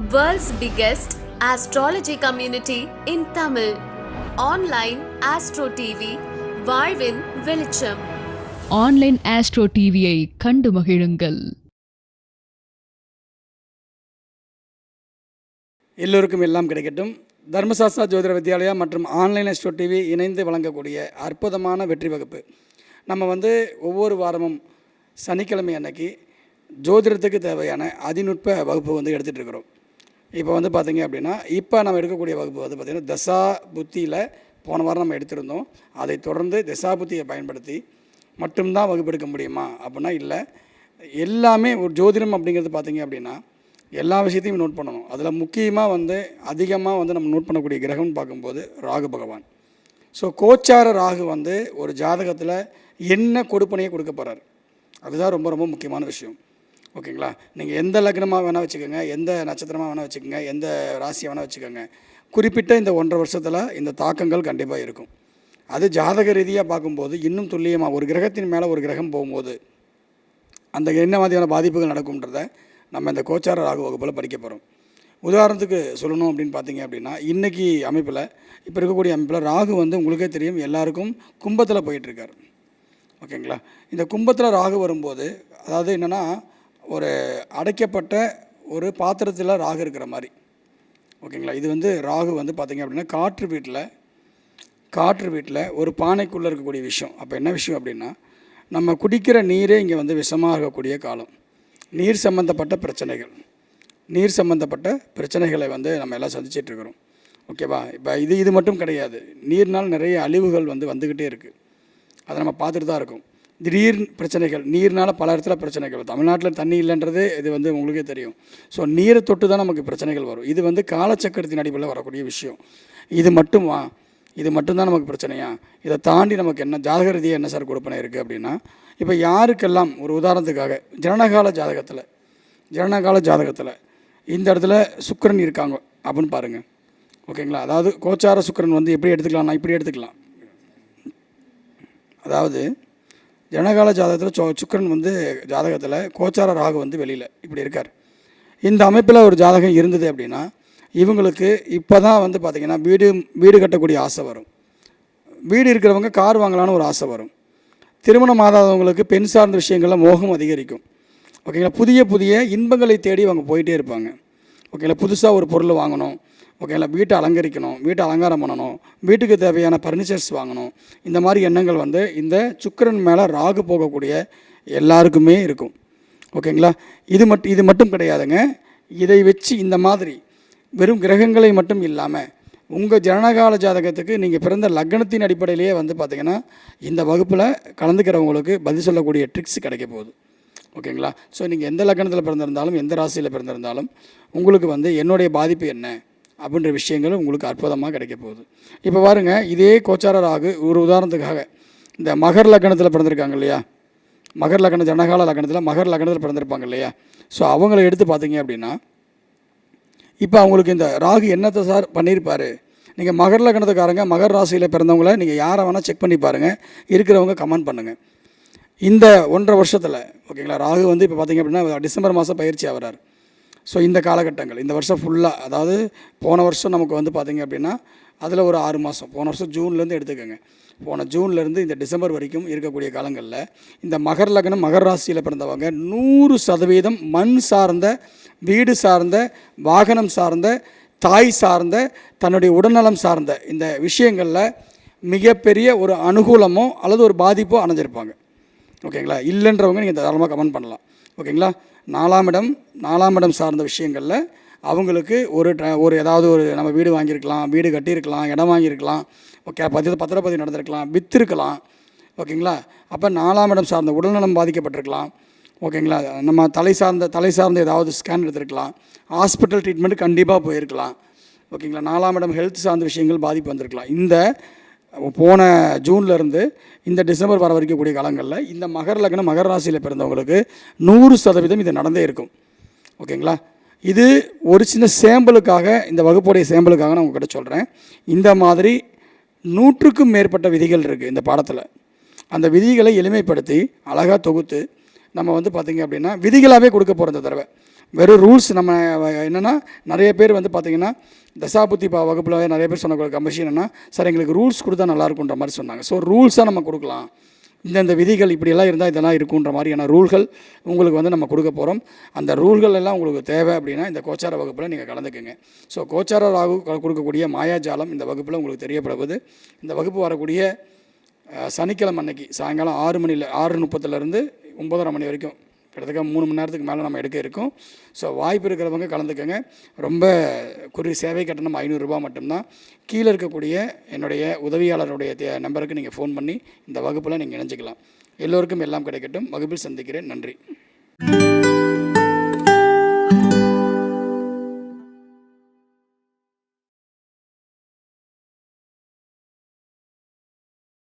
World's biggest astrology community in Tamil. Online Astro TV, வாழ்வின் வெளிச்சம். Online astro டிவியை கண்டு மகிழுங்கள். எல்லோருக்கும் எல்லாம் கிடைக்கட்டும். தர்மசாஸ்திரா ஜோதிட வித்யாலயா மற்றும் ஆன்லைன் ஆஸ்ட்ரோ டிவி இணைந்து வழங்கக்கூடிய அற்புதமான வெற்றி வகுப்பு. நம்ம ஒவ்வொரு வாரமும் சனிக்கிழமை அன்னைக்கு ஜோதிடத்துக்கு தேவையான அதிநுட்ப வகுப்பு எடுத்துகிட்டு இருக்கிறோம். இப்போ பார்த்திங்க அப்படின்னா இப்போ நம்ம எடுக்கக்கூடிய வகுப்பு பார்த்திங்கன்னா தசா புத்தியில் போன வாரம் நம்ம எடுத்திருந்தோம். அதை தொடர்ந்து தசா புத்தியை பயன்படுத்தி மட்டும்தான் வகுப்பு எடுக்க முடியுமா அப்படின்னா இல்லை. எல்லாமே ஒரு ஜோதிடம் அப்படிங்கிறது பார்த்திங்க அப்படின்னா எல்லா விஷயத்தையும் நோட் பண்ணணும். அதில் முக்கியமாக அதிகமாக நம்ம நோட் பண்ணக்கூடிய கிரகம்னு பார்க்கும்போது ராகு பகவான். ஸோ கோச்சார ராகு ஒரு ஜாதகத்தில் என்ன கொடுப்பனையை கொடுக்க போகிறார், அதுதான் ரொம்ப ரொம்ப முக்கியமான விஷயம். ஓகேங்களா? நீங்கள் எந்த லக்னமாக வேணால் வச்சுக்கோங்க, எந்த நட்சத்திரமாக வேணால் வச்சுக்கோங்க, எந்த ராசியை வேணால் வச்சுக்கோங்க, குறிப்பிட்ட இந்த 1.5 வருஷத்தில் இந்த தாக்கங்கள் கண்டிப்பாக இருக்கும். அது ஜாதக ரீதியாக பார்க்கும்போது இன்னும் துல்லியமாக ஒரு கிரகத்தின் மேலே ஒரு கிரகம் போகும்போது அந்த என்ன மாதிரியான பாதிப்புகள் நடக்கும்ன்றதை நம்ம இந்த கோச்சார ராகு வகுப்பில் படிக்க போகிறோம். உதாரணத்துக்கு சொல்லணும் அப்படின்னு பார்த்தீங்க அப்படின்னா இன்றைக்கி அமைப்பில் இப்போ இருக்கக்கூடிய அமைப்பில் ராகு உங்களுக்கே தெரியும், எல்லாருக்கும் கும்பத்தில் போயிட்டுருக்கார். ஓகேங்களா? இந்த கும்பத்தில் ராகு வரும்போது அதாவது என்னென்னா ஒரு அடைக்கப்பட்ட ஒரு பாத்திரத்தில் ராகு இருக்கிற மாதிரி. ஓகேங்களா? இது ராகு பார்த்திங்க அப்படின்னா காற்று வீட்டில் ஒரு பானைக்குள்ளே இருக்கக்கூடிய விஷயம். அப்போ என்ன விஷயம் அப்படின்னா நம்ம குடிக்கிற நீரே இங்கே விஷமாக இருக்கக்கூடிய காலம். நீர் சம்மந்தப்பட்ட பிரச்சனைகளை நம்ம எல்லாம் சந்திச்சிட்ருக்கிறோம். ஓகேவா? இப்போ இது மட்டும் கிடையாது, நீர்னால் நிறைய அழிவுகள் வந்துக்கிட்டே இருக்குது. அதை நம்ம பார்த்துட்டு தான் இருக்கோம். திடீர் பிரச்சனைகள், நீர்னால் பல இடத்துல பிரச்சனைகள். தமிழ்நாட்டில் தண்ணி இல்லைன்றது இது உங்களுக்கே தெரியும். ஸோ நீரை தொட்டு தான் நமக்கு பிரச்சனைகள் வரும். இது காலச்சக்கரத்தின் அடிப்படையில் வரக்கூடிய விஷயம். இது மட்டும்தான் நமக்கு பிரச்சனையா? இதை தாண்டி நமக்கு என்ன ஜாதக ரீதியாக என்ன சார் கொடுப்பனை இருக்குது அப்படின்னா, இப்போ யாருக்கெல்லாம் ஒரு உதாரணத்துக்காக ஜனனகால ஜாதகத்தில் இந்த இடத்துல சுக்கிரன் இருக்காங்க அப்படின்னு பாருங்கள். ஓகேங்களா? அதாவது கோச்சார சுக்கிரன் எப்படி எடுத்துக்கலாம்னா இப்படி எடுத்துக்கலாம். அதாவது ஜனகால ஜாதகத்தில் சுக்கிரன் ஜாதகத்தில் கோச்சார ராகு வெளியில் இப்படி இருக்கார். இந்த அமைப்பில் ஒரு ஜாதகம் இருந்தது அப்படின்னா இவங்களுக்கு இப்போ தான் பார்த்திங்கன்னா வீடு கட்டக்கூடிய ஆசை வரும். வீடு இருக்கிறவங்க கார் வாங்கலான்னு ஒரு ஆசை வரும். திருமணம் ஆகாதவங்களுக்கு பெண் சார்ந்த விஷயங்களில் மோகம் அதிகரிக்கும். ஓகேங்களா? புதிய இன்பங்களை தேடி அவங்க போயிட்டே இருப்பாங்க. ஓகேங்களா? புதுசாக ஒரு பொருள் வாங்கணும். ஓகேங்களா? வீட்டை அலங்கரிக்கணும், வீட்டை அலங்காரம் பண்ணணும், வீட்டுக்கு தேவையான ஃபர்னிச்சர்ஸ் வாங்கணும். இந்த மாதிரி எண்ணங்கள் இந்த சுக்கிரன் மேலே ராகு போகக்கூடிய எல்லாருக்குமே இருக்கும். ஓகேங்களா? இது மட்டும் கிடையாதுங்க. இதை வச்சு இந்த மாதிரி வெறும் கிரகங்களை மட்டும் இல்லாமல் உங்கள் ஜனனகால ஜாதகத்துக்கு நீங்கள் பிறந்த லக்னத்தின் அடிப்படையிலேயே பார்த்திங்கன்னா இந்த வகுப்பில் கலந்துக்கிறவங்களுக்கு பதில் சொல்லக்கூடிய ட்ரிக்ஸ் கிடைக்க போகுது. ஓகேங்களா? ஸோ நீங்கள் எந்த லக்னத்தில் பிறந்திருந்தாலும் எந்த ராசியில் பிறந்திருந்தாலும் உங்களுக்கு என்னுடைய பாதிப்பு என்ன அப்படின்ற விஷயங்கள் உங்களுக்கு அற்புதமாக கிடைக்க போகுது. இப்போ பாருங்கள், இதே கோச்சார ராகு ஒரு உதாரணத்துக்காக இந்த மகர் லக்னத்தில் பிறந்திருக்காங்க இல்லையா, மகர் லக்னம் ஜனகால லக்னத்தில் மகர் லக்னத்தில் பிறந்திருப்பாங்க இல்லையா. ஸோ அவங்கள எடுத்து பார்த்தீங்க அப்படின்னா இப்போ அவங்களுக்கு இந்த ராகு என்னத்தை சார் பண்ணியிருப்பார். நீங்கள் மகர் லக்னத்துக்காரங்க மகர் ராசியில் பிறந்தவங்கள நீங்கள் யாரை வேணால் செக் பண்ணி பாருங்கள், இருக்கிறவங்க கமெண்ட் பண்ணுங்கள். இந்த 1.5 வருஷத்தில் ஓகேங்களா, ராகு இப்போ பார்த்திங்க அப்படின்னா டிசம்பர் மாதம் பயிற்சி ஆகிறார். ஸோ இந்த காலகட்டங்கள் இந்த வருஷம் ஃபுல்லாக, அதாவது போன வருஷம் நமக்கு பார்த்திங்க அப்படின்னா அதில் ஒரு 6 மாதம், போன வருஷம் ஜூன்லேருந்து எடுத்துக்கோங்க, போன ஜூன்லேருந்து இந்த டிசம்பர் வரைக்கும் இருக்கக்கூடிய காலங்களில் இந்த மகர் லக்னம் மகர் ராசியில் பிறந்தவங்க 100% மண் சார்ந்த, வீடு சார்ந்த, வாகனம் சார்ந்த, தாய் சார்ந்த, தன்னுடைய உடல்நலம் சார்ந்த இந்த விஷயங்களில் மிகப்பெரிய ஒரு அனுகூலமோ அல்லது ஒரு பாதிப்போ அடைஞ்சிருப்பாங்க. ஓகேங்களா? இல்லைன்றவங்க நீங்கள் தாராளமாக கமெண்ட் பண்ணலாம். ஓகேங்களா? 4ஆம் இடம் சார்ந்த விஷயங்களில் அவங்களுக்கு ஒரு ஏதாவது ஒரு நம்ம வீடு வாங்கியிருக்கலாம், வீடு கட்டியிருக்கலாம், இடம் வாங்கியிருக்கலாம், ஓகே, பத்திரப்பதிவு நடந்திருக்கலாம், விற்றுருக்கலாம். ஓகேங்களா? அப்போ 4ஆம் இடம் சார்ந்த உடல்நலம் பாதிக்கப்பட்டிருக்கலாம். ஓகேங்களா? நம்ம தலை சார்ந்த ஏதாவது ஸ்கேன் எடுத்திருக்கலாம், ஹாஸ்பிட்டல் ட்ரீட்மெண்ட் கண்டிப்பாக போயிருக்கலாம். ஓகேங்களா? 4ஆம் இடம் ஹெல்த் சார்ந்த விஷயங்கள் பாதிப்பு வந்திருக்கலாம். இந்த போன ஜூன்லேருந்து இந்த டிசம்பர் வர வரைக்கும் கூடிய காலங்களில் இந்த மகர் லக்னம் மகர் ராசியில் பிறந்தவங்களுக்கு 100% இது நடந்தே இருக்கும். ஓகேங்களா? இது ஒரு சின்ன சேம்பிளுக்காக, இந்த வகுப்புடைய சேம்பிளுக்காக நான் உங்கள்கிட்ட சொல்கிறேன். இந்த மாதிரி 100க்கும் மேற்பட்ட விதிகள் இருக்குது இந்த பாடத்தில். அந்த விதிகளை எளிமைப்படுத்தி அழகாக தொகுத்து நம்ம பார்த்திங்க அப்படின்னா விதிகளாகவே கொடுக்க போகிற இந்த தடவை வெறும் ரூல்ஸ் நம்ம என்னென்னா நிறைய பேர் வந்து பார்த்திங்கன்னா தசாபுத்தி வகுப்பில் நிறைய பேர் சொன்ன கம்பஷன் என்னென்னா சார் எங்களுக்கு ரூல்ஸ் கொடுத்தா நல்லாயிருக்குன்ற மாதிரி சொன்னாங்க. ஸோ ரூல்ஸாக நம்ம கொடுக்கலாம், இந்தந்த விதிகள் இப்படியெல்லாம் இருந்தால் இதெல்லாம் இருக்குன்ற மாதிரியான ரூல்கள் உங்களுக்கு வந்து நம்ம கொடுக்க போகிறோம். அந்த ரூல்கள் எல்லாம் உங்களுக்கு தேவை அப்படின்னா இந்த கோச்சார வகுப்பில் நீங்கள் கலந்துக்குங்க. ஸோ கோச்சார ராகு கொடுக்கக்கூடிய மாயாஜாலம் இந்த வகுப்பில் உங்களுக்கு தெரியப்படுவது. இந்த வகுப்பு வரக்கூடிய சனிக்கிழமை அன்னைக்கு சாயங்காலம் 6:30 9:30 மணி வரைக்கும் கிட்டத்தட்ட 3 மணி நேரத்துக்கு மேலே நம்ம எடுக்க இருக்கோம். ஸோ வாய்ப்பு இருக்கிறவங்க கலந்துக்கங்க. ரொம்ப சேவை கட்டணம் 500 ரூபா மட்டும்தான். கீழே இருக்கக்கூடிய என்னுடைய உதவியாளருடைய நம்பருக்கு நீங்கள் ஃபோன் பண்ணி இந்த வகுப்பில் நீங்கள் இணைஞ்சிக்கலாம். எல்லோருக்கும் எல்லாம் கிடைக்கட்டும். வகுப்பில் சந்திக்கிறேன். நன்றி.